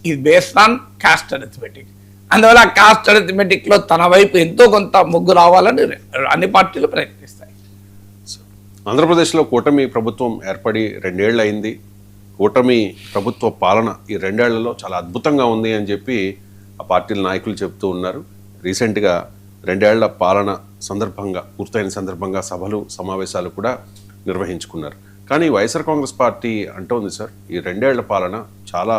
Is based on cost arithmetic. అందువల్ల ఆ cost అరిథమెటిక్లో తన వైపు ఎంతో కొంత మొగ్గు రావాలని అన్ని పార్టీలు ప్రయత్నిస్తాయి. ఆంధ్రప్రదేశ్లో కూటమి ప్రభుత్వం ఏర్పడి 2 ఏళ్ళు అయింది. కూటమి ప్రభుత్వ పాలన ఈ 2 ఏళ్లలో చాలా అద్భుతంగా ఉంది అని చెప్పి ఆ పార్టీల నాయకులు చెప్తూ ఉన్నారు. రీసెంట్గా 2 ఏళ్ల పాలన సందర్భంగా పూర్తయిన సందర్భంగా సభలు సమావేశాలు కూడా నిర్వహించుకున్నారు. కానీ వైఎస్ఆర్ కాంగ్రెస్ పార్టీ అంటోంది సార్, ఈ 2 ఏళ్ల పాలన చాలా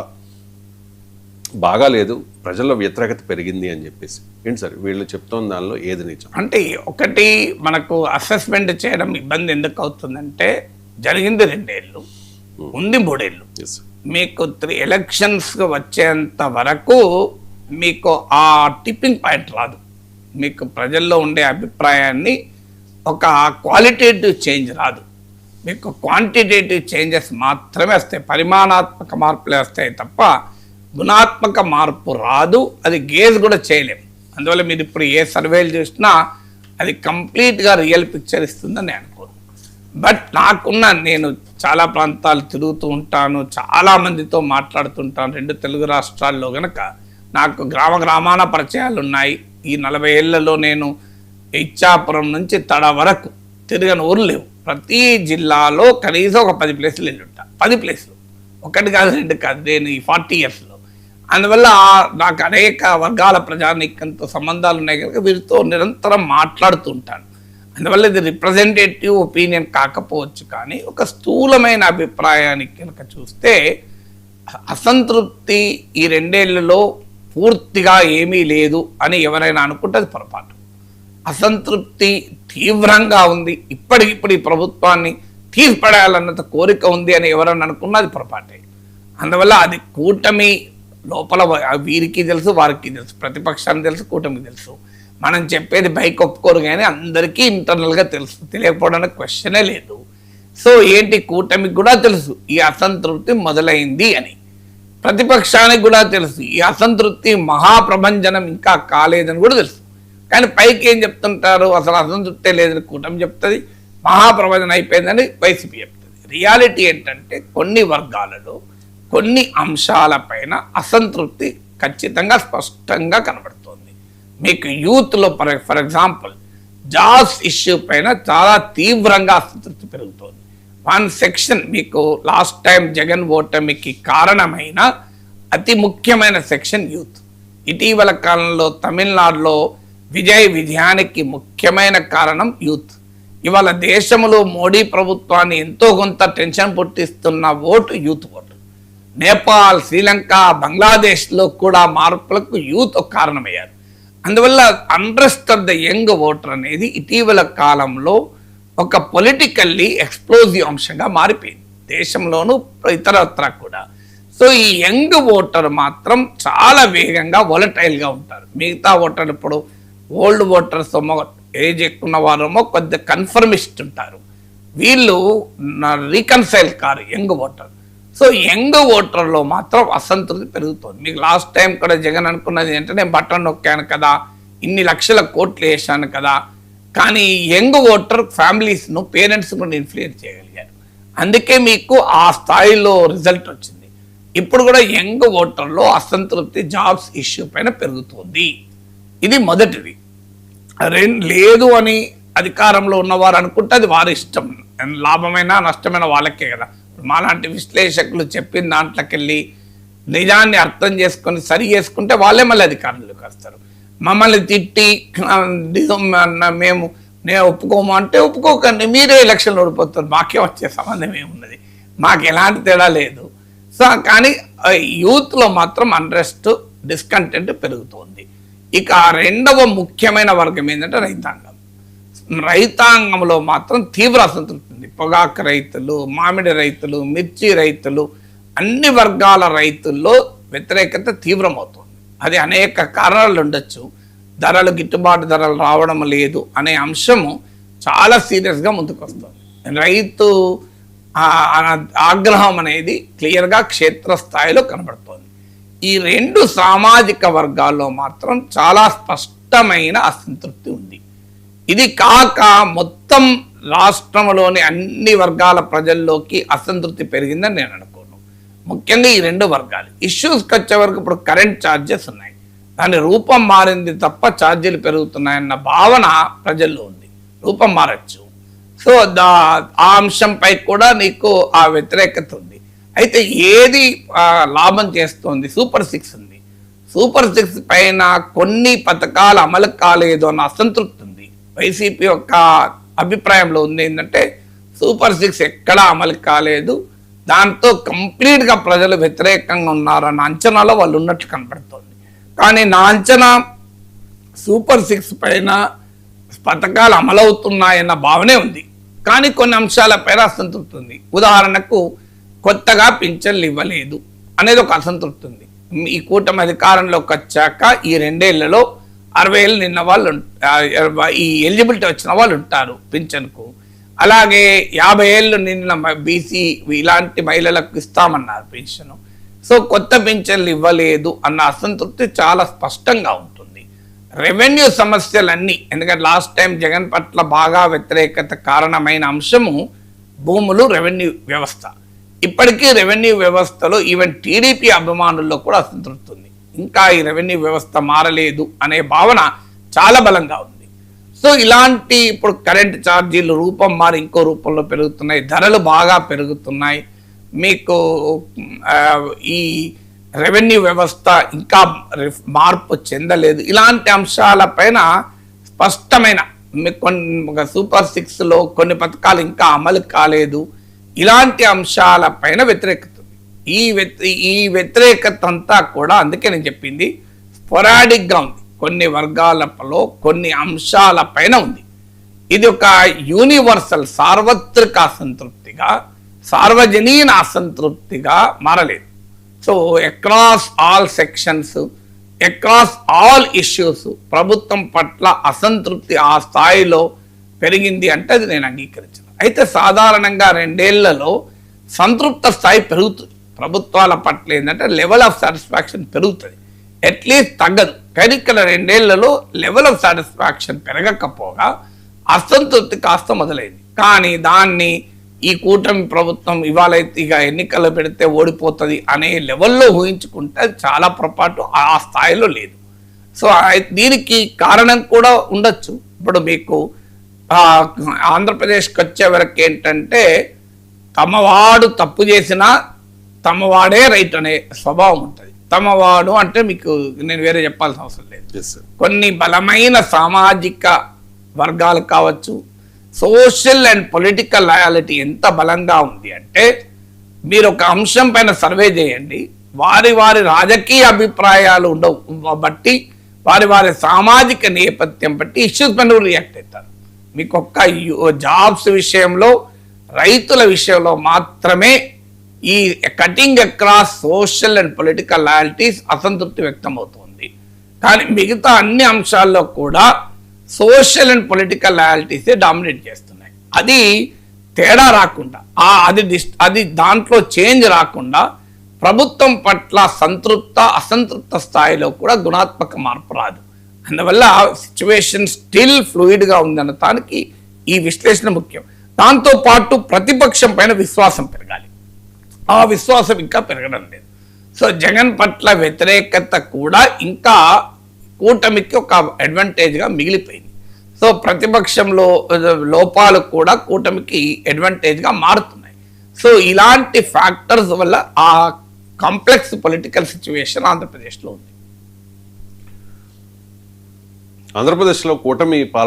బాగాలేదు, ప్రజల్లో వ్యతిరేకత పెరిగింది అని చెప్పేసి. ఏంటి సార్ వీళ్ళు చెప్తోన్న దానిలో ఏది నిజం? అంటే ఒకటి మనకు అసెస్మెంట్ చేయడం ఇబ్బంది ఎందుకు అవుతుందంటే జరిగింది 2 ఏళ్ళు, ఉంది 3 ఏళ్ళు. మీకు 3 ఎలక్షన్స్ వచ్చేంత వరకు మీకు ఆ టిప్పింగ్ పాయింట్ రాదు. మీకు ప్రజల్లో ఉండే అభిప్రాయాన్ని ఒక క్వాలిటేటివ్ చేంజ్ రాదు, మీకు క్వాంటిటేటివ్ చేంజెస్ మాత్రమే వస్తాయి, పరిమాణాత్మక మార్పులే వస్తాయి తప్ప గుణాత్మక మార్పు రాదు. అది గేజ్ కూడా చేయలేము. అందువల్ల మీరు ఇప్పుడు ఏ సర్వేలు చూసినా అది కంప్లీట్గా రియల్ పిక్చర్ ఇస్తుందని నేను అనుకోను. బట్ నేను చాలా ప్రాంతాలు తిరుగుతూ ఉంటాను, చాలామందితో మాట్లాడుతుంటాను 2 తెలుగు రాష్ట్రాల్లో. కనుక నాకు గ్రామాన పరిచయాలు ఉన్నాయి. ఈ 40 ఏళ్లలో నేను ఇచ్చాపురం నుంచి తడ వరకు తిరగని ఊరు లేవు. ప్రతి జిల్లాలో కనీసం ఒక 10 ప్లేసులు వెళ్ళుంటా. 10 ప్లేసులు, 1 కాదు 2 కాదు, నేను ఈ 40 ఇయర్స్లో. అందువల్ల నాకు అనేక వర్గాల ప్రజానీకంతో సంబంధాలు ఉన్నాయి కనుక వీరితో నిరంతరం మాట్లాడుతూ ఉంటాను. అందువల్ల ఇది రిప్రజెంటేటివ్ ఒపీనియన్ కాకపోవచ్చు, కానీ ఒక స్థూలమైన అభిప్రాయానికి కనుక చూస్తే అసంతృప్తి ఈ 2 ఏళ్లలో పూర్తిగా ఏమీ లేదు అని ఎవరైనా అనుకుంటే అది పొరపాటు. అసంతృప్తి తీవ్రంగా ఉంది, ఇప్పటికిప్పుడు ఈ ప్రభుత్వాన్ని తీసిపడేయాలన్నంత కోరిక ఉంది అని ఎవరైనా అనుకున్నా అది పొరపాటే. అందువల్ల అది కూటమి లోపల వీరికి తెలుసు, వారికి తెలుసు, ప్రతిపక్షానికి తెలుసు, కూటమికి తెలుసు. మనం చెప్పేది బైక్ ఒప్పుకోరు కానీ అందరికీ ఇంటర్నల్గా తెలుసు, తెలియకపోవడానికి క్వశ్చనే లేదు. సో ఏంటి, కూటమికి కూడా తెలుసు ఈ అసంతృప్తి మొదలైంది అని, ప్రతిపక్షానికి కూడా తెలుసు ఈ అసంతృప్తి మహాప్రభంజనం ఇంకా కాలేదని కూడా తెలుసు. కానీ పైకి ఏం చెప్తుంటారు, అసలు అసంతృప్తే లేదని కూటమి చెప్తుంది, మహాప్రభంజనం అయిపోయిందని వైసీపీ చెప్తుంది. రియాలిటీ ఏంటంటే కొన్ని వర్గాలలో కొన్ని అంశాలపైన అసంతృప్తి ఖచ్చితంగా స్పష్టంగా కనబడుతుంది. మీకు యూత్లో ఫర్ ఎగ్జాంపుల్ జాబ్స్ ఇష్యూ పైన చాలా తీవ్రంగా అసంతృప్తి పెరుగుతోంది. 1 సెక్షన్ మీకు లాస్ట్ టైం జగన్ ఓటమికి కారణమైన అతి ముఖ్యమైన సెక్షన్ యూత్. ఇటీవల కాలంలో తమిళనాడులో విజయానికి ముఖ్యమైన కారణం యూత్. ఇవాళ దేశంలో మోడీ ప్రభుత్వాన్ని ఎంతో కొంత టెన్షన్ పుట్టిస్తున్న vote youth vote. Nepal, Sri Lanka, బంగ్లాదేశ్లో కూడా మార్పులకు యూత్ ఒక కారణమయ్యారు. అందువల్ల interest of the young voter అనేది ఇటీవల కాలంలో ఒక పొలిటికల్లీ ఎక్స్ప్లోజివ్ అంశంగా మారిపోయింది దేశంలోనూ ఇతరత్ర కూడా. సో ఈ యంగ్ ఓటర్ మాత్రం చాలా వేగంగా వొలటైల్గా ఉంటారు. మిగతా ఓటర్ ఇప్పుడు ఓల్డ్ ఓటర్స్ ఏజ్ ఎక్కున్న వారేమో కొద్దిగా కన్ఫర్మిస్ట్ ఉంటారు, వీళ్ళు రీకన్సైల్ కారు యంగ్ ఓటర్. సో యంగ్ ఓటర్లో మాత్రం అసంతృప్తి పెరుగుతుంది. మీకు లాస్ట్ టైం కూడా జగన్ అనుకున్నది ఏంటంటే నేను బటన్ నొక్కాను కదా, ఇన్ని లక్షల కోట్లు వేసాను కదా, కానీ యంగ్ ఓటర్ ఫ్యామిలీస్ను, పేరెంట్స్ కూడా ఇన్ఫ్లుయెన్స్ చేయగలిగారు. అందుకే మీకు ఆ స్థాయిలో రిజల్ట్ వచ్చింది. ఇప్పుడు కూడా యంగ్ ఓటర్లో అసంతృప్తి జాబ్స్ ఇష్యూ పైన పెరుగుతుంది. ఇది మొదటిది. లేదు అని అధికారంలో ఉన్నవారు అనుకుంటే అది వారి ఇష్టం, లాభమైనా నష్టమైన వాళ్ళకే కదా. మాలాంటి విశ్లేషకులు చెప్పిన దాంట్లోకి వెళ్ళి నిజాన్ని అర్థం చేసుకొని సరి చేసుకుంటే వాళ్ళే మళ్ళీ అధికారంలోకి వస్తారు. మమ్మల్ని తిట్టి నేను ఒప్పుకోము అంటే ఒప్పుకోకండి, మీరే ఎలక్షన్లు ఓడిపోతారు, మాకే వచ్చే సంబంధం ఏమున్నది, మాకు ఎలాంటి తేడా లేదు. సో కానీ యూత్లో మాత్రం అన్రెస్ట్, డిస్కంటెంట్ పెరుగుతోంది. ఇక 2వ ముఖ్యమైన వర్గం ఏంటంటే రైతాంగం. రైతాంగంలో మాత్రం తీవ్ర అసంతృప్తి ఉంది. పొగాకు రైతులు, మామిడి రైతులు, మిర్చి రైతులు, అన్ని వర్గాల రైతుల్లో వ్యతిరేకత తీవ్రమవుతుంది. అది అనేక కారణాలు ఉండొచ్చు. ధరలు, గిట్టుబాటు ధరలు రావడం లేదు అనే అంశము చాలా సీరియస్గా ముందుకు వస్తుంది. రైతు ఆగ్రహం అనేది క్లియర్గా క్షేత్రస్థాయిలో కనబడుతోంది. ఈ 2 సామాజిక వర్గాల్లో మాత్రం చాలా స్పష్టమైన అసంతృప్తి ఉంది. ఇది కాక మొత్తం రాష్ట్రంలోని అన్ని వర్గాల ప్రజల్లోకి అసంతృప్తి పెరిగిందని నేను అనుకోను. ముఖ్యంగా ఈ రెండు వర్గాలు. ఇష్యూస్కి వచ్చే వరకు ఇప్పుడు కరెంట్ ఛార్జెస్ ఉన్నాయి, దాని రూపం మారింది తప్ప ఛార్జీలు పెరుగుతున్నాయన్న భావన ప్రజల్లో ఉంది. రూపం మారచ్చు. సో ఆ అంశంపై కూడా నీకు ఆ వ్యతిరేకత ఉంది. అయితే ఏది లాభం చేస్తోంది? సూపర్ 6 ఉంది. సూపర్ 6 పైన కొన్ని పథకాలు అమలు కాలేదు అన్న అసంతృప్తి ఉంది. వైసీపీ యొక్క అభిప్రాయంలో ఉంది ఏంటంటే సూపర్ 6 ఎక్కడా అమలు కాలేదు, దాంతో కంప్లీట్గా ప్రజలు వ్యతిరేకంగా ఉన్నారన్న అంచనాలో వాళ్ళు ఉన్నట్లు కనపడుతోంది. కానీ నా అంచనా సూపర్ 6 పైన పథకాలు అమలవుతున్నాయన్న భావనే ఉంది, కానీ కొన్ని అంశాలపైన అసంతృప్తి ఉంది. ఉదాహరణకు కొత్తగా పింఛన్లు ఇవ్వలేదు అనేది ఒక అసంతృప్తి ఉంది. ఈ కూటమి అధికారంలోకి వచ్చాక ఈ 2 ఏళ్లలో 60 ఏళ్ళు నిన్న వాళ్ళు ఈ ఎలిజిబిలిటీ వచ్చిన వాళ్ళు ఉంటారు పింఛన్కు. అలాగే 50 ఏళ్ళు నిన్న బీసీ ఇలాంటి మహిళలకు ఇస్తామన్నారు పెన్షన్. సో కొత్త పింఛన్లు ఇవ్వలేదు అన్న అసంతృప్తి చాలా స్పష్టంగా ఉంటుంది. రెవెన్యూ సమస్యలన్నీ, ఎందుకంటే లాస్ట్ టైం జగన్ పట్ల బాగా వ్యతిరేకత కారణమైన అంశము భూములు, రెవెన్యూ వ్యవస్థ. ఇప్పటికీ రెవెన్యూ వ్యవస్థలో ఈవెన్ టీడీపీ అభిమానుల్లో కూడా అసంతృప్తి ఉంది. ఇంకా ఈ రెవెన్యూ వ్యవస్థ మారలేదు అనే భావన చాలా బలంగా ఉంది. సో ఇలాంటి ఇప్పుడు కరెంట్ ఛార్జీలు రూపం మారి ఇంకో రూపంలో పెరుగుతున్నాయి, ధరలు బాగా పెరుగుతున్నాయి, మీకు ఈ రెవెన్యూ వ్యవస్థ ఇంకా మార్పు చెందలేదు. ఇలాంటి అంశాలపైన స్పష్టమైన కొన్ని సూపర్ 6లో కొన్ని పథకాలు ఇంకా అమలు కాలేదు, ఇలాంటి అంశాలపైన వ్యతిరేకత ఉంది. ఈ వ్యతిరేకత అంతా కూడా అందుకే నేను చెప్పింది స్పొరాడిక్గా ఉంది, కొన్ని వర్గాలలో కొన్ని అంశాలపైన ఉంది. ఇది ఒక యూనివర్సల్ సార్వత్రిక అసంతృప్తిగా, సార్వజనీన అసంతృప్తిగా మారలేదు. So across all sections, across all issues ప్రభుత్వం పట్ల అసంతృప్తి ఆ స్థాయిలో పెరిగింది అంటే అది నేను అంగీకరించను. అయితే సాధారణంగా 2 ఏళ్లలో సంతృప్త స్థాయి పెరుగుతుంది ప్రభుత్వాల పట్ల. ఏంటంటే లెవెల్ ఆఫ్ సాటిస్ఫాక్షన్ పెరుగుతుంది, అట్లీస్ట్ తగ్గదు. కానీ ఇక్కడ 2 ఏళ్లలో లెవెల్ ఆఫ్ సాటిస్ఫాక్షన్ పెరగకపోగా అసంతృప్తి కాస్త మొదలైంది. కానీ దాన్ని ఈ కూటమి ప్రభుత్వం ఇవాళ ఇక ఎన్నికలు పెడితే ఓడిపోతుంది అనే లెవెల్లో ఊహించుకుంటే అది చాలా పొరపాటు, ఆ స్థాయిలో లేదు. సో దీనికి కారణం కూడా ఉండొచ్చు. ఇప్పుడు మీకు ఆంధ్రప్రదేశ్కి వచ్చే వరకు ఏంటంటే తమవాడు తప్పు చేసినా తమవాడే రైట్ అనే స్వభావం ఉంటుంది. తమవాడు అంటే మీకు నేను వేరే చెప్పాల్సిన అవసరం లేదు. కొన్ని బలమైన సామాజిక వర్గాలు కావచ్చు, సోషల్ అండ్ పొలిటికల్ లయాలిటీ ఎంత బలంగా ఉంది అంటే మీరు ఒక అంశం పైన సర్వే చేయండి, వారి వారి రాజకీయ అభిప్రాయాలు ఉండవు బట్టి, వారి వారి సామాజిక నేపథ్యం బట్టి ఇష్యూస్ పైన రియాక్ట్ అవుతారు. మీకు ఒక్క జాబ్స్ విషయంలో, రైతుల విషయంలో మాత్రమే ఈ cutting across social and political loyalties అసంతృప్తి వ్యక్తం అవుతుంది. కానీ మిగతా అన్ని అంశాల్లో కూడా సోషల్ అండ్ పొలిటికల్ లాయల్టీసే డామినేట్ చేస్తున్నాయి. అది తేడా రాకుండా, అది దాంట్లో చేంజ్ రాకుండా ప్రభుత్వం పట్ల అసంతృప్త స్థాయిలో కూడా గుణాత్మక మార్పు రాదు. అందువల్ల సిచ్యువేషన్ స్టిల్ ఫ్లూయిడ్గా ఉందనటానికి ఈ విశ్లేషణ ముఖ్యం. దాంతోపాటు ప్రతిపక్షం పైన విశ్వాసం పెరగాలి, ఆ విశ్వాసం ఇంకా పెరగడం లేదు. సో జగన్ పట్ల వ్యతిరేకత కూడా ఇంకా కూటమికి ఒక అడ్వాంటేజ్గా మిగిలిపోయింది. సో ప్రతిపక్షంలో లోపాలు కూడా కూటమికి అడ్వాంటేజ్గా మారుతున్నాయి. సో ఇలాంటి ఫ్యాక్టర్స్ వల్ల ఆ కాంప్లెక్స్ పొలిటికల్ సిచ్యువేషన్ ఆంధ్రప్రదేశ్లో ఉంది. ఆంధ్రప్రదేశ్లో కూటమి పాలన